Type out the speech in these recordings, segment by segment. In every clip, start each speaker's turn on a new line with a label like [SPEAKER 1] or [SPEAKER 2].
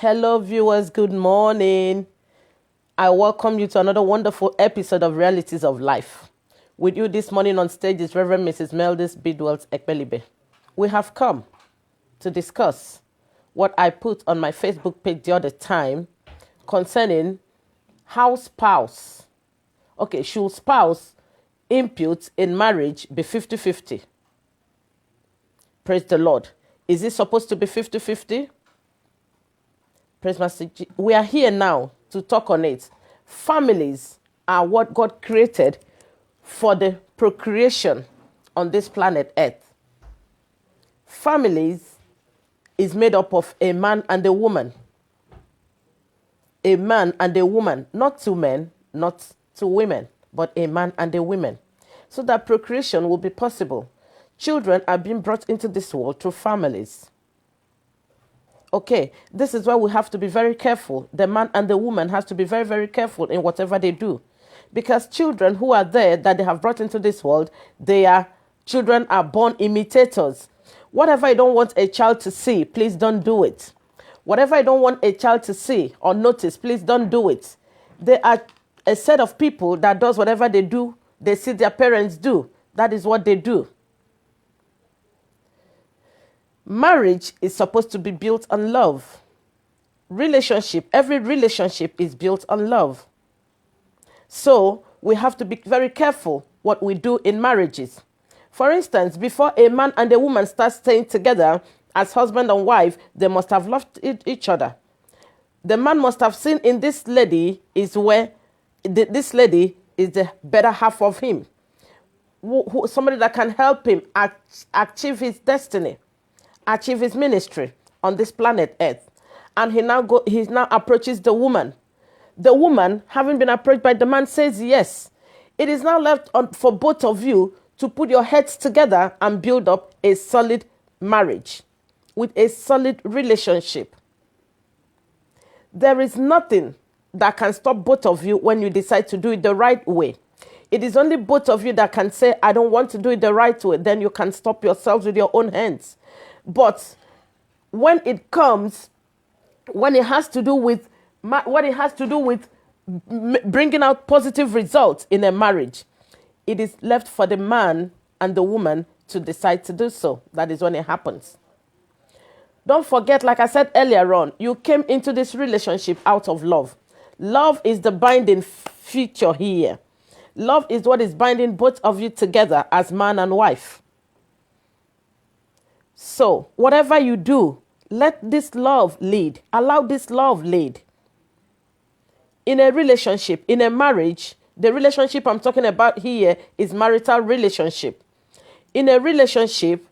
[SPEAKER 1] Hello, viewers. Good morning. I welcome you to another wonderful episode of Realities of Life. With you this morning on stage is Rev. Mrs. Melditz, Bede-Wealth, Ekpelibe. We have come to discuss what I put on my Facebook page the other time concerning how spouse, should spouse input in marriage be 50-50? Praise the Lord. Is it supposed to be 50-50? Praise Master. We are here now to talk on it. Families are what God created for the procreation on this planet Earth. Families is made up of a man and a woman. A man and a woman, not two men, not two women, but a man and a woman. So that procreation will be possible. Children are being brought into this world through families. Okay, this is why we have to be very careful. The man and the woman has to be very, very careful in whatever they do. Because children who are there that they have brought into this world, children are born imitators. Whatever I don't want a child to see, please don't do it. Whatever I don't want a child to see or notice, please don't do it. They are a set of people that does whatever they do, they see their parents do. That is what they do. Marriage is supposed to be built on love. Every relationship is built on love. So we have to be very careful what we do in marriages. For instance, before a man and a woman start staying together as husband and wife, they must have loved each other. The man must have seen in this lady is this lady is the better half of him. Somebody that can help him achieve his destiny, achieve his ministry on this planet Earth. And he now approaches the woman. The woman, having been approached by the man, says yes. It is now left for both of you to put your heads together and build up a solid marriage with a solid relationship. There is nothing that can stop both of you when you decide to do it the right way. It is only both of you that can say, I don't want to do it the right way. Then you can stop yourselves with your own hands. But when it has to do with bringing out positive results in a marriage, it is left for the man and the woman to decide to do so. That is when it happens. Don't forget, like I said earlier on, you came into this relationship out of love. Love is the binding feature here. Love is what is binding both of you together as man and wife. So, whatever you do, let this love lead. Allow this love lead. In a relationship, in a marriage, the relationship I'm talking about here is marital relationship. In a relationship,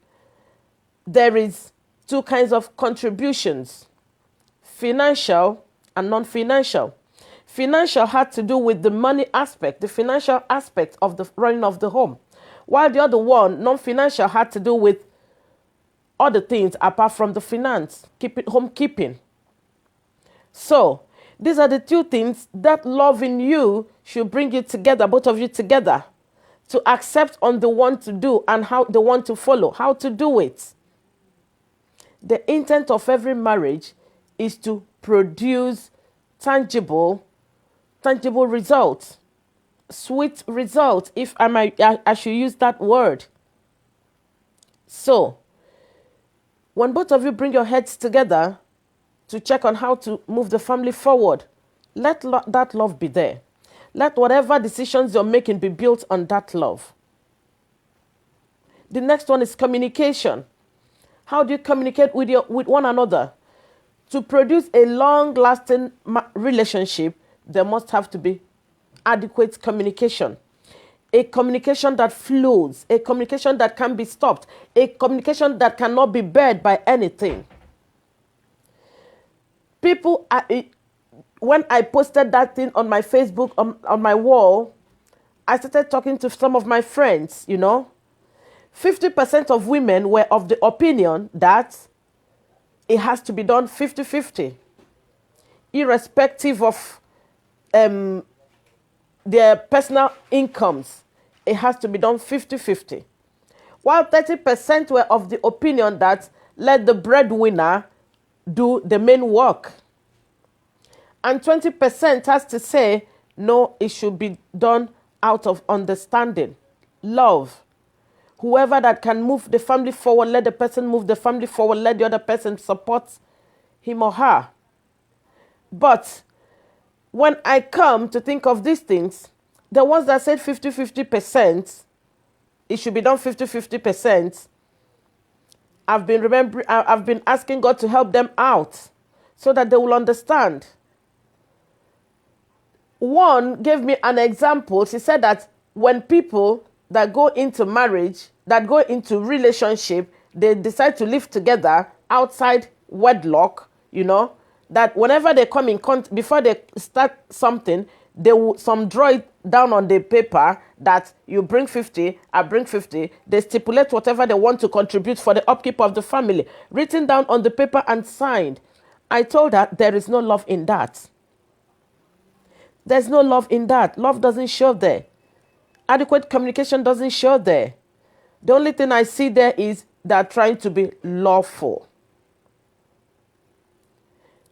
[SPEAKER 1] there is two kinds of contributions, financial and non-financial. Financial had to do with the money aspect, the financial aspect of the running of the home, while the other one, non-financial, had to do with other things apart from the finance, homekeeping. So, these are the two things that love in you should bring you together, both of you together, to accept on the one to do and how the one to follow, how to do it. The intent of every marriage is to produce tangible results, sweet results, if I should use that word. So, when both of you bring your heads together to check on how to move the family forward, let that love be there. Let whatever decisions you're making be built on that love. The next one is communication. How do you communicate with one another? To produce a long-lasting relationship, there must have to be adequate communication. A communication that flows, a communication that can be stopped, a communication that cannot be barred by anything. When I posted that thing on my Facebook, on my wall, I started talking to some of my friends, 50% of women were of the opinion that it has to be done 50-50, irrespective of their personal incomes. It has to be done 50-50. While 30% were of the opinion that let the breadwinner do the main work. And 20% has to say, no, it should be done out of understanding, love. Whoever that can move the family forward, let the person move the family forward, let the other person support him or her. But when I come to think of these things, the ones that said 50-50%, it should be done 50-50%, I've been asking God to help them out so that they will understand. One gave me an example. She said that when people that go into marriage, that go into relationship, they decide to live together outside wedlock, that whenever they come in contact, before they start something, they will draw it down on the paper that you bring 50, I bring 50. They stipulate whatever they want to contribute for the upkeep of the family, written down on the paper and signed. I told her there is no love in that. There's no love in that. Love doesn't show there. Adequate communication doesn't show there. The only thing I see there is they're trying to be lawful.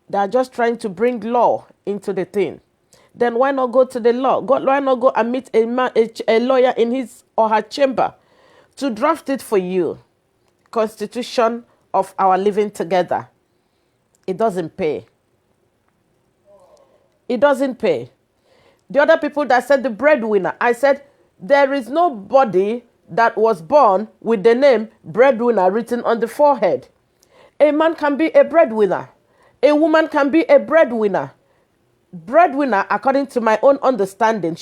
[SPEAKER 1] They're just trying to bring law into the thing. Then why not go to the law? Why not go and meet a lawyer in his or her chamber to draft it for you? Constitution of our living together. It doesn't pay. It doesn't pay. The other people that said the breadwinner, I said there is nobody that was born with the name breadwinner written on the forehead. A man can be a breadwinner. A woman can be a breadwinner. Breadwinner, according to my own understanding,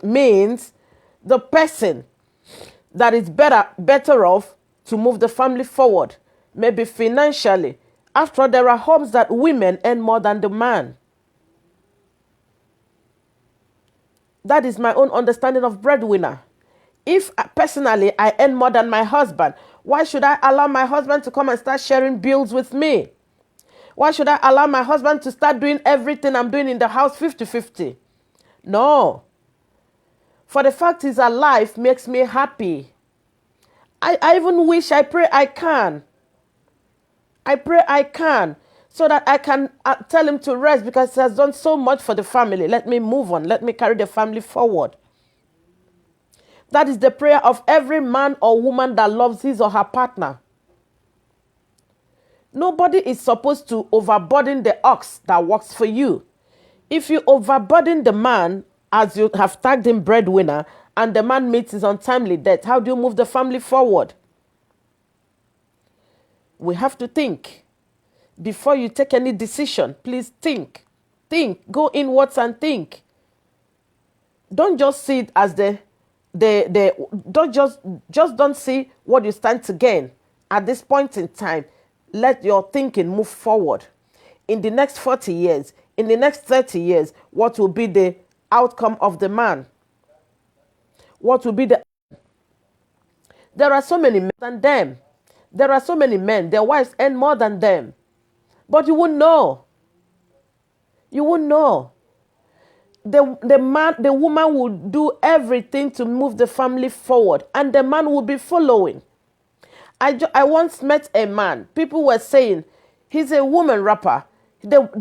[SPEAKER 1] means the person that is better off to move the family forward, maybe financially. After all, there are homes that women earn more than the man. That is my own understanding of breadwinner. If personally I earn more than my husband, why should I allow my husband to come and start sharing bills with me? Why should I allow my husband to start doing everything I'm doing in the house 50-50? No. For the fact he's alive makes me happy. I even wish, I pray I can. I pray I can. So that I can tell him to rest because he has done so much for the family. Let me move on. Let me carry the family forward. That is the prayer of every man or woman that loves his or her partner. Nobody is supposed to overburden the ox that works for you. If you overburden the man, as you have tagged him breadwinner, and the man meets his untimely death, how do you move the family forward? We have to think. Before you take any decision, please think. Think. Go inwards and think. Don't just see it as don't see what you stand to gain at this point in time. Let your thinking move forward. In the next 40 years, in the next 30 years, what will be the outcome of the man? What will be the... There are so many men than them. There are so many men, their wives earn more than them. But you won't know. You won't know. The woman will do everything to move the family forward, and the man will be following. I once met a man. People were saying he's a woman rapper.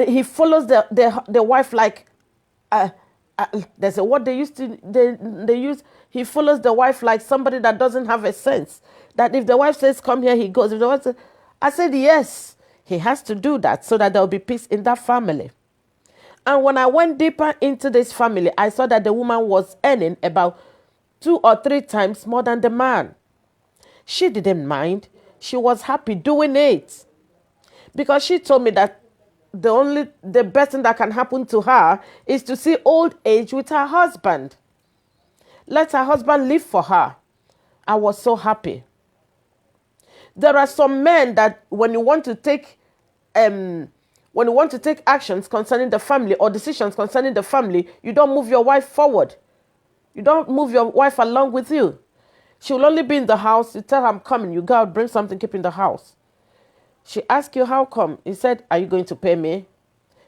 [SPEAKER 1] He follows the wife like there's a what they used to they use. He follows the wife like somebody that doesn't have a sense. That if the wife says come here, he goes. If the wife says, I said yes, he has to do that so that there will be peace in that family. And when I went deeper into this family, I saw that the woman was earning about 2 or 3 times more than the man. She didn't mind. She was happy doing it. Because she told me that the best thing that can happen to her is to see old age with her husband. Let her husband live for her. I was so happy. There are some men that when you want to take actions concerning the family or decisions concerning the family, you don't move your wife forward. You don't move your wife along with you. She will only be in the house. You tell her I'm coming. You go out, bring something, keep in the house. She asks you, how come? He said, are you going to pay me?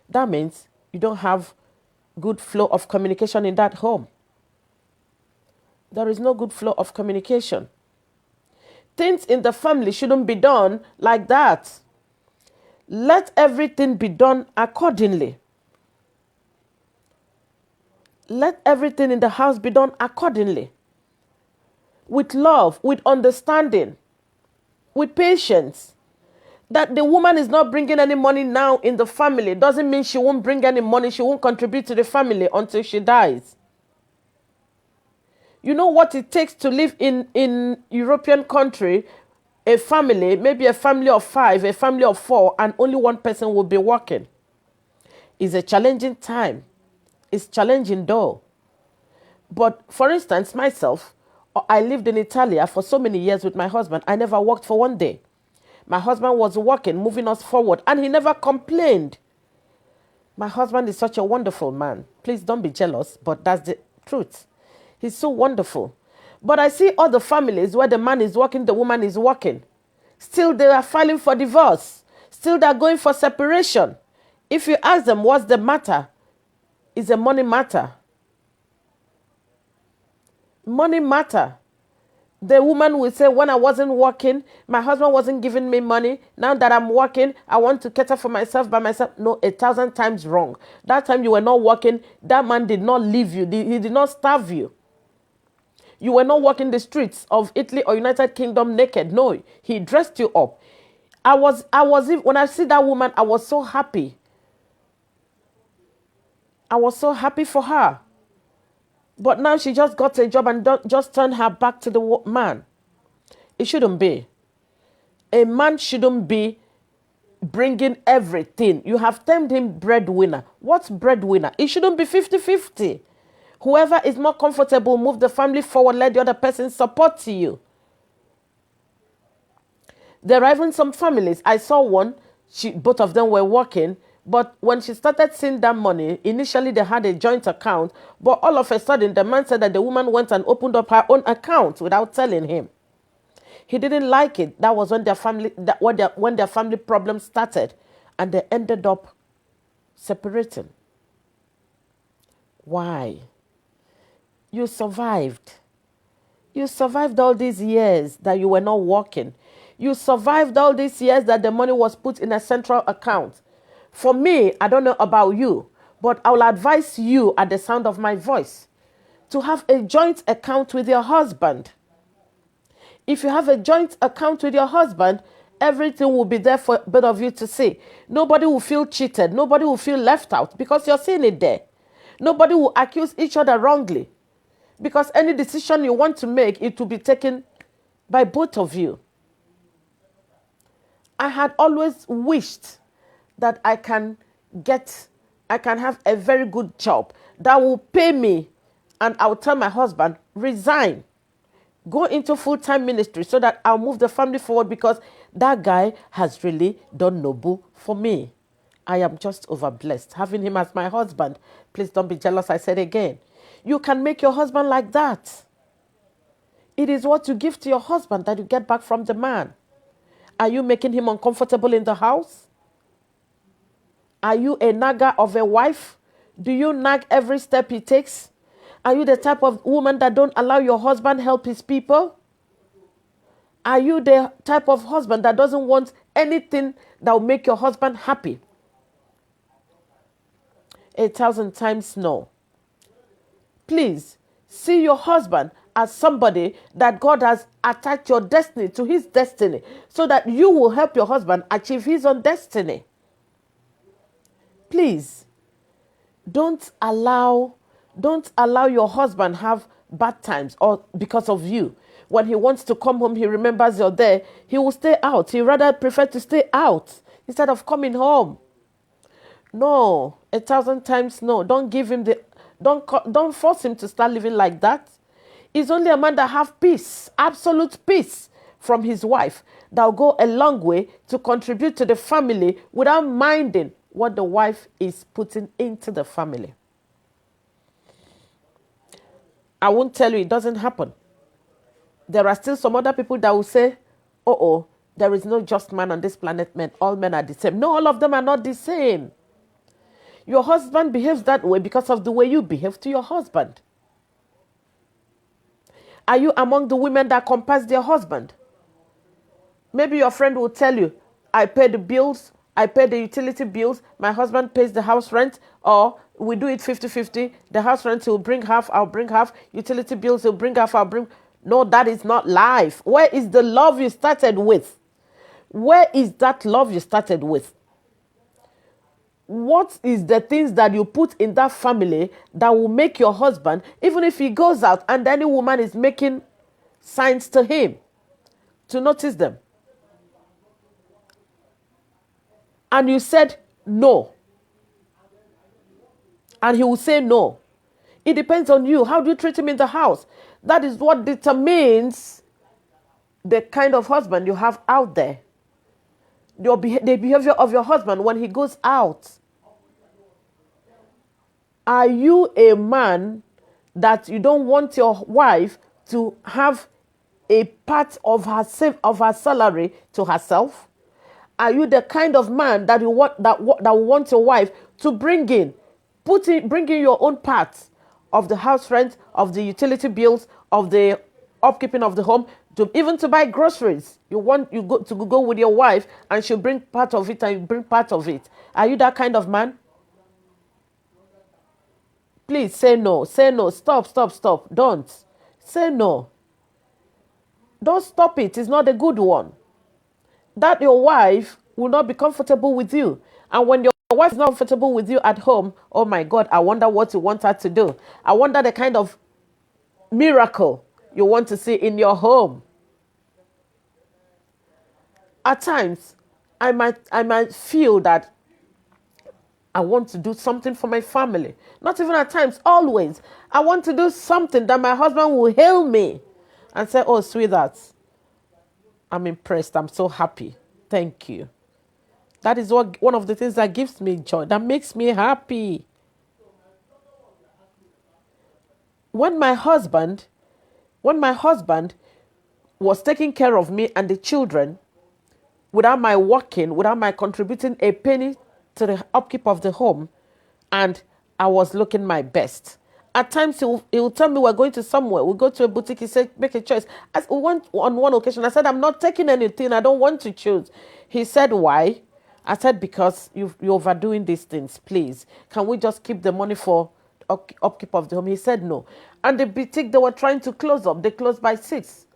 [SPEAKER 1] That means you don't have good flow of communication in that home. There is no good flow of communication. Things in the family shouldn't be done like that. Let everything be done accordingly. Let everything in the house be done accordingly, with love, with understanding, with patience. That the woman is not bringing any money now in the family doesn't mean she won't bring any money, she won't contribute to the family until she dies. You know what it takes to live in European country, a family, maybe a family of 5, a family of 4, and only one person will be working. It's a challenging time. It's challenging though. But for instance, myself, I lived in Italy for so many years with my husband. I never worked for one day. My husband was working, moving us forward, and he never complained. My husband is such a wonderful man. Please don't be jealous, but that's the truth. He's so wonderful. But I see other families where the man is working, the woman is working. Still, they are filing for divorce. Still, they are going for separation. If you ask them what's the matter, it's a money matter. Money matter. The woman will say, when I wasn't working, my husband wasn't giving me money. Now that I'm working, I want to cater for myself by myself. No, 1,000 times wrong. That time you were not working, that man did not leave you. He did not starve you. You were not walking the streets of Italy or United Kingdom naked. No, he dressed you up. When I see that woman, I was so happy. I was so happy for her. But now she just got a job and just turned her back to the man. It shouldn't be. A man shouldn't be bringing everything. You have termed him breadwinner. What's breadwinner? It shouldn't be 50-50. Whoever is more comfortable, move the family forward, let the other person support you. There are even some families. I saw one, both of them were working, but when she started seeing that money, initially they had a joint account, but all of a sudden the man said that the woman went and opened up her own account without telling him. He didn't like it. That was when when their family problems started, and they ended up separating. Why? You survived. You survived all these years that you were not working. You survived all these years that the money was put in a central account. For me, I don't know about you, but I will advise you at the sound of my voice to have a joint account with your husband. If you have a joint account with your husband, everything will be there for both of you to see. Nobody will feel cheated. Nobody will feel left out because you're seeing it there. Nobody will accuse each other wrongly because any decision you want to make, it will be taken by both of you. I had always wished that I can have a very good job that will pay me, and I'll tell my husband, resign, go into full-time ministry so that I'll move the family forward because that guy has really done noble for me. I am just overblessed having him as my husband. Please don't be jealous, I said again. You can make your husband like that. It is what you give to your husband that you get back from the man. Are you making him uncomfortable in the house? Are you a nagger of a wife? Do you nag every step he takes? Are you the type of woman that don't allow your husband help his people? Are you the type of husband that doesn't want anything that will make your husband happy? 1,000 times no. Please see your husband as somebody that God has attached your destiny to his destiny so that you will help your husband achieve his own destiny. Please, don't allow your husband have bad times or because of you. When he wants to come home, he remembers you're there, he will stay out. He rather prefer to stay out instead of coming home. No, 1,000 times no. Don't give him don't force him to start living like that. It's only a man that have peace, absolute peace from his wife that will go a long way to contribute to the family without minding what the wife is putting into the family. I won't tell you it doesn't happen. There are still some other people that will say, there is no just man on this planet, man. All men are the same. No, all of them are not the same. Your husband behaves that way because of the way you behave to your husband. Are you among the women that compass their husband? Maybe your friend will tell you, I pay the bills, I pay the utility bills, my husband pays the house rent, or we do it 50-50. The house rent will bring half, I'll bring half. Utility bills will bring half, I'll bring. No, that is not life. Where is the love you started with? Where is that love you started with? What is the things that you put in that family that will make your husband, even if he goes out and any woman is making signs to him, to notice them? And you said no. And he will say no. It depends on you. How do you treat him in the house? That is what determines the kind of husband you have out there. The behavior of your husband when he goes out. Are you a man that you don't want your wife to have a part of her salary to herself? Are you the kind of man that you want that wants your wife to bring in your own part of the house rent, of the utility bills, of the upkeeping of the home, even to buy groceries? You go with your wife and she'll bring part of it and you bring part of it. Are you that kind of man? Please say no. Say no. Stop. Don't. Say no. Don't stop it. It's not a good one. That your wife will not be comfortable with you. And when your wife is not comfortable with you at home, oh my God, I wonder what you want her to do. I wonder the kind of miracle you want to see in your home. At times, I might feel that I want to do something for my family. Not even at times, always. I want to do something that my husband will hail me and say, oh, sweetheart, I'm impressed. I'm so happy. Thank you. That is one of the things that gives me joy, that makes me happy. When my husband was taking care of me and the children without my working, without my contributing a penny to the upkeep of the home, and I was looking my best. At times he will tell me we're going to somewhere. We'll go to a boutique. He said, make a choice. As we went on one occasion, I said, I'm not taking anything. I don't want to choose. He said, why? I said, because you're overdoing these things. Please, can we just keep the money for upkeep of the home? He said, no. And the boutique, they were trying to close up. They closed by 6.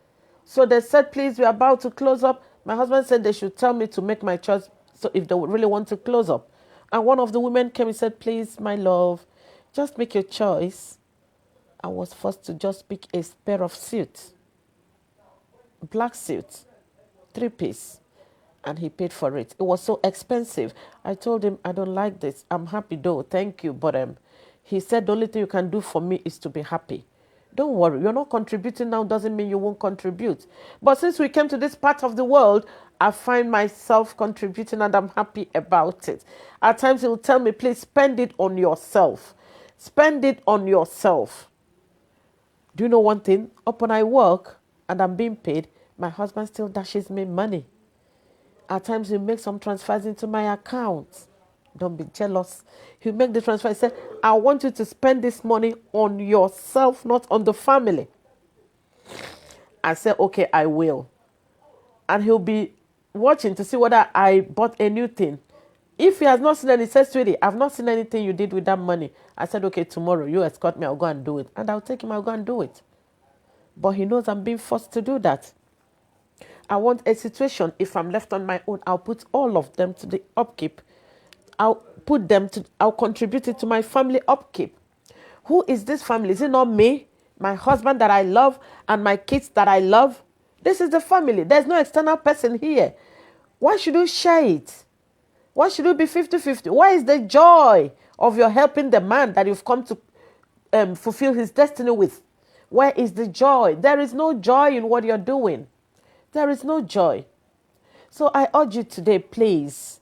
[SPEAKER 1] So they said, please, we're about to close up. My husband said they should tell me to make my choice. So if they really want to close up. And one of the women came and said, please, my love, just make your choice. I was forced to just pick a pair of suits. Black suits. 3-piece. And he paid for it. It was so expensive. I told him, I don't like this. I'm happy though. Thank you. But he said, the only thing you can do for me is to be happy. Don't worry. You're not contributing now doesn't mean you won't contribute. But since we came to this part of the world, I find myself contributing and I'm happy about it. At times he will tell me, please spend it on yourself. Spend it on yourself. Do you know one thing? Upon I work and I'm being paid, my husband still dashes me money. At times he makes some transfers into my account. Don't be jealous. He'll make the transfer. He said, I want you to spend this money on yourself, not on the family. I said, okay, I will. And he'll be watching to see whether I bought a new thing. If he has not seen any, he says, sweetie, I've not seen anything you did with that money. I said, okay, tomorrow you escort me, I'll go and do it. And I'll take him, I'll go and do it. But he knows I'm being forced to do that. I want a situation, if I'm left on my own, I'll put all of them to the upkeep. I'll contribute it to my family upkeep. Who is this family? Is it not me, my husband that I love, and my kids that I love? This is the family. There's no external person here. Why should you share it? Why should it be 50-50? Why is the joy of your helping the man that you've come to fulfill his destiny with? Where is the joy? There is no joy in what you're doing. There is no joy. So I urge you today, please,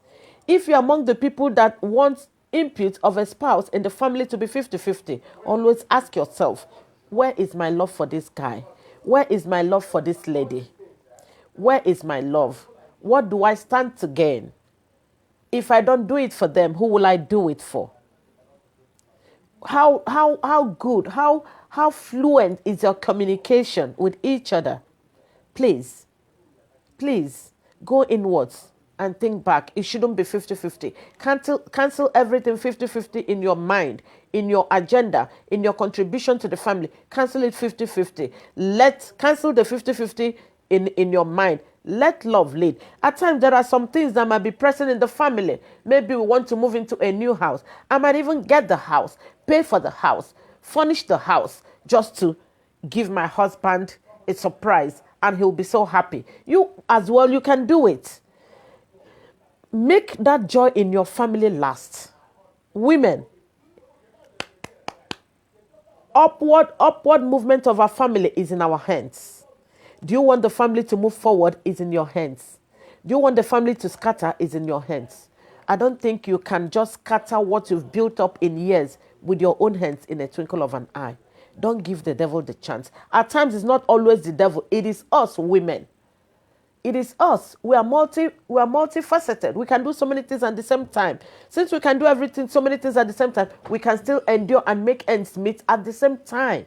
[SPEAKER 1] if you're among the people that want input of a spouse in the family to be 50-50, always ask yourself, where is my love for this guy? Where is my love for this lady? Where is my love? What do I stand to gain? If I don't do it for them, who will I do it for? How good, how fluent is your communication with each other? Please, go inwards. and think back. It shouldn't be 50-50. Cancel everything 50-50 in your mind, in your agenda, in your contribution to the family. Cancel it 50-50. Cancel the 50-50 in your mind. Let love lead. At times, there are some things that might be present in the family. Maybe we want to move into a new house. I might even get the house, pay for the house, furnish the house, just to give my husband a surprise, and he'll be so happy. You as well, you can do it. Make that joy in your family last. Women, upward movement of our family is in our hands. Do you want the family to move forward? It's in your hands. Do you want the family to scatter? It's in your hands. I don't think you can just scatter what you've built up in years with your own hands in a twinkle of an eye. Don't give the devil the chance. At times, it's not always the devil. It is us, women. It is us. We are multifaceted. We can do so many things at the same time. Since we can do everything, so many things at the same time, we can still endure and make ends meet at the same time.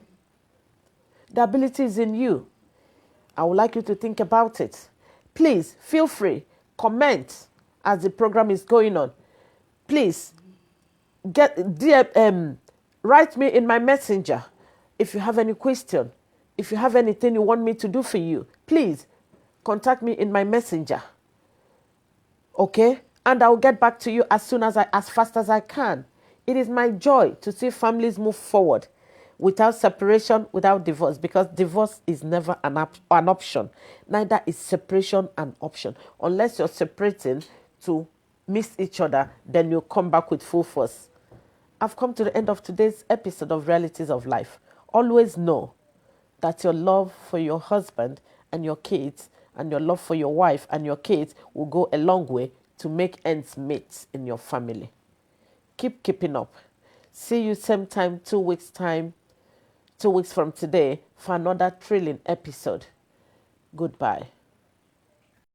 [SPEAKER 1] The ability is in you. I would like you to think about it. Please, feel free. Comment as the program is going on. Please, write me in my messenger if you have any question. If you have anything you want me to do for you, please contact me in my messenger. Okay? And I'll get back to you as fast as I can. It is my joy to see families move forward without separation, without divorce, because divorce is never an option. Neither is separation an option. Unless you're separating to miss each other, then you come back with full force. I've come to the end of today's episode of Realities of Life. Always know that your love for your husband and your kids and your love for your wife and your kids will go a long way to make ends meet in your family. Keep keeping up. See you same time, 2 weeks time, 2 weeks from today for another thrilling episode. Goodbye.